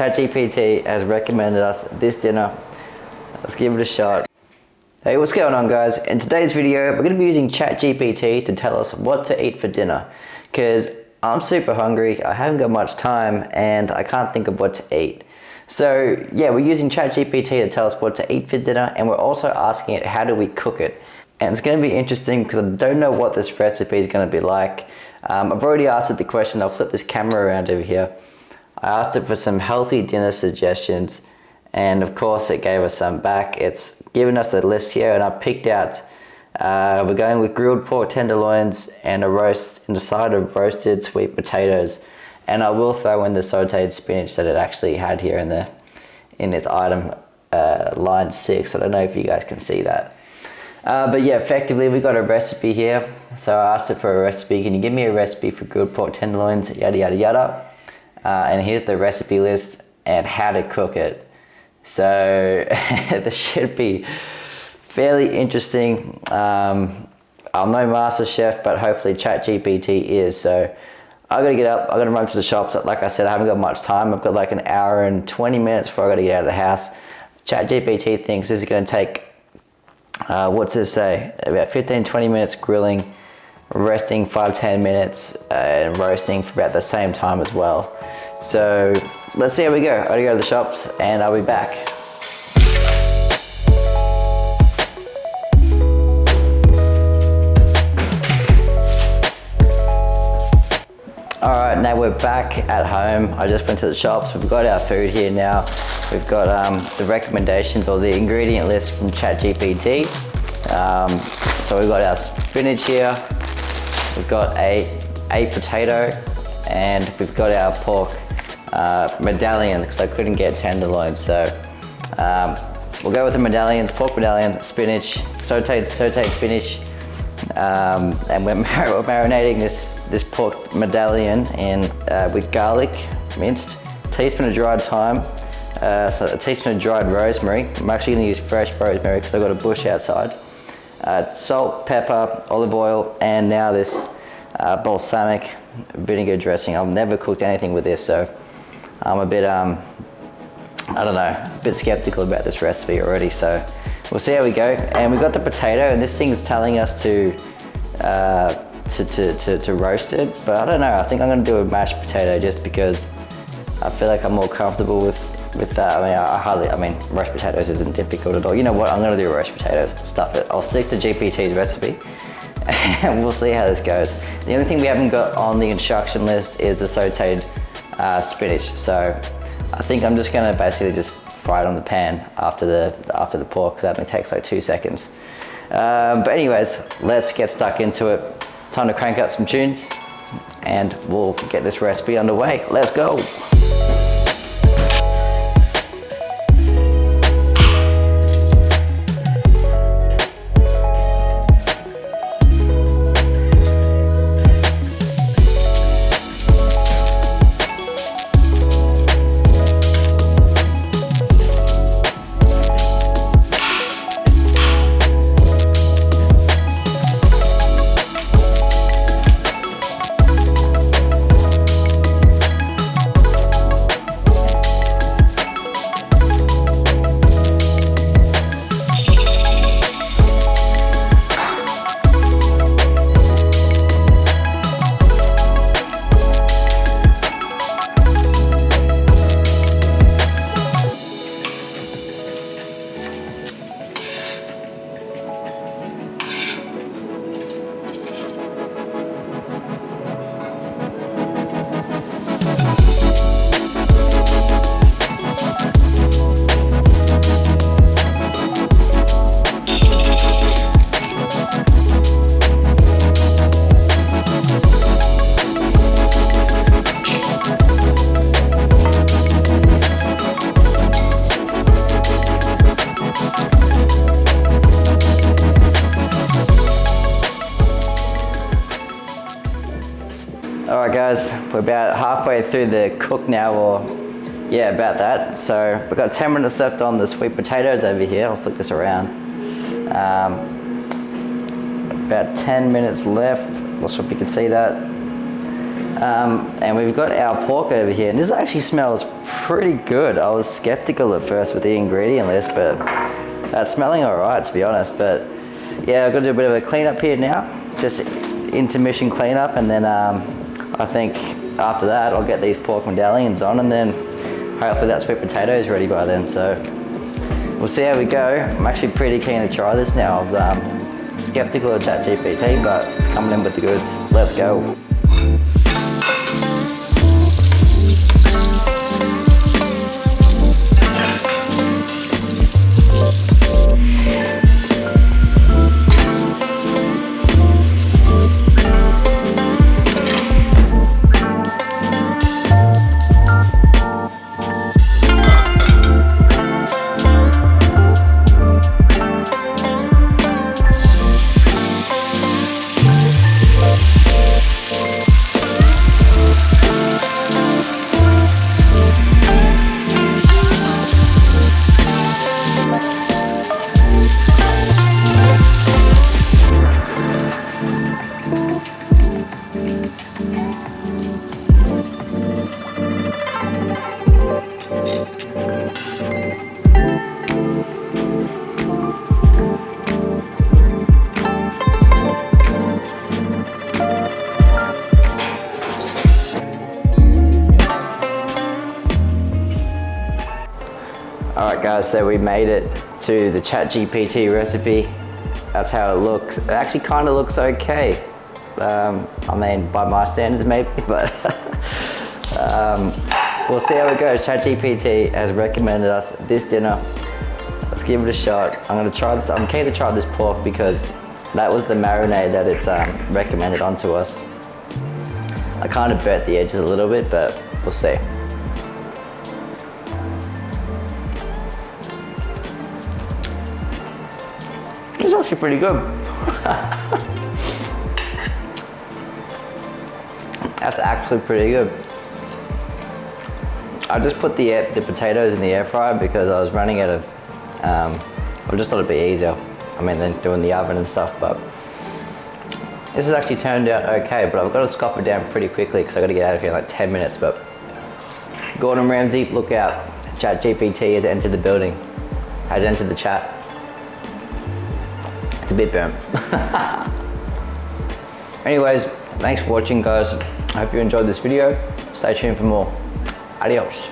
ChatGPT has recommended us this dinner. Let's give it a shot. Hey, what's going on guys? In today's video, we're going to be using ChatGPT to tell us what to eat for dinner. Because I'm super hungry, I haven't got much time, and I can't think of what to eat. So yeah, we're using ChatGPT to tell us what to eat for dinner, and we're also asking it how do we cook it. And it's going to be interesting because I don't know what this recipe is going to be like. I've already asked it the question. I'll flip this camera around over here. I asked it for some healthy dinner suggestions, and of course it gave us some back. It's given us a list here, and I picked out, we're going with grilled pork tenderloins and a side of roasted sweet potatoes. And I will throw in the sauteed spinach that it actually had here in its item line 6. I don't know if you guys can see that. But yeah, effectively we got a recipe here. So I asked it for a recipe. Can you give me a recipe for grilled pork tenderloins, yada yada yada. And here's the recipe list and how to cook it. So this should be fairly interesting. I'm no master chef, but hopefully ChatGPT is. So I gotta get up, I gotta run to the shops. Like I said, I haven't got much time. I've got like an hour and 20 minutes before I gotta get out of the house. ChatGPT thinks this is gonna take, what's this say? About 15-20 minutes grilling, resting 5-10 minutes, and roasting for about the same time as well. So let's see how we go. I gotta go to the shops and I'll be back. Alright, now we're back at home. I just went to the shops. We've got our food here now. We've got the recommendations or the ingredient list from ChatGPT. So we've got our spinach here. We've got a potato, and we've got our pork medallion because I couldn't get tenderloins. So we'll go with the medallions, pork medallions, spinach, sauteed spinach. And we're marinating this pork medallion in with garlic minced, teaspoon of dried thyme, so a teaspoon of dried rosemary. I'm actually going to use fresh rosemary because I've got a bush outside. Salt, pepper, olive oil, and now this balsamic vinegar dressing. I've never cooked anything with this, so I'm a bit I don't know, a bit skeptical about this recipe already. So we'll see how we go. And we've got the potato, and this thing's telling us to roast it, but I don't know. I think I'm going to do a mashed potato just because I feel like I'm more comfortable with that. I mean, roast potatoes isn't difficult at all. You know what? I'm going to do roast potatoes. Stuff it. I'll stick to GPT's recipe, and we'll see how this goes. The only thing we haven't got on the instruction list is the sauteed spinach. So I think I'm just going to basically just fry it on the pan after the pork, because that only takes like 2 seconds. But anyways, let's get stuck into it. Time to crank up some tunes and we'll get this recipe underway. Let's go. Alright guys, we're about halfway through the cook now, or yeah, about that. So we've got 10 minutes left on the sweet potatoes over here. I'll flick this around. About 10 minutes left. Not sure if you can see that. And we've got our pork over here, and this actually smells pretty good. I was skeptical at first with the ingredient list, but that's smelling all right, to be honest. But yeah, I've got to do a bit of a cleanup here now, just intermission cleanup, and then I think after that I'll get these pork medallions on, and then hopefully that sweet potato is ready by then. So we'll see how we go. I'm actually pretty keen to try this now. I was skeptical of ChatGPT, but it's coming in with the goods. Let's go. Alright guys, so we made it to the ChatGPT recipe. That's how it looks. It actually kind of looks okay. I mean, by my standards maybe, but we'll see how it goes. ChatGPT has recommended us this dinner. Let's give it a shot. I'm keen to try this pork because that was the marinade that it's recommended onto us. I kind of burnt the edges a little bit, but we'll see. It's actually pretty good. That's actually pretty good. I just put the potatoes in the air fryer because I was running out of, I just thought it'd be easier. I mean, than doing the oven and stuff, but this has actually turned out okay, but I've got to scoff it down pretty quickly because I've got to get out of here in like 10 minutes, but Gordon Ramsay, look out. ChatGPT has entered the building, has entered the chat. It's a bit burnt. Anyways, thanks for watching guys. I hope you enjoyed this video. Stay tuned for more. Adios.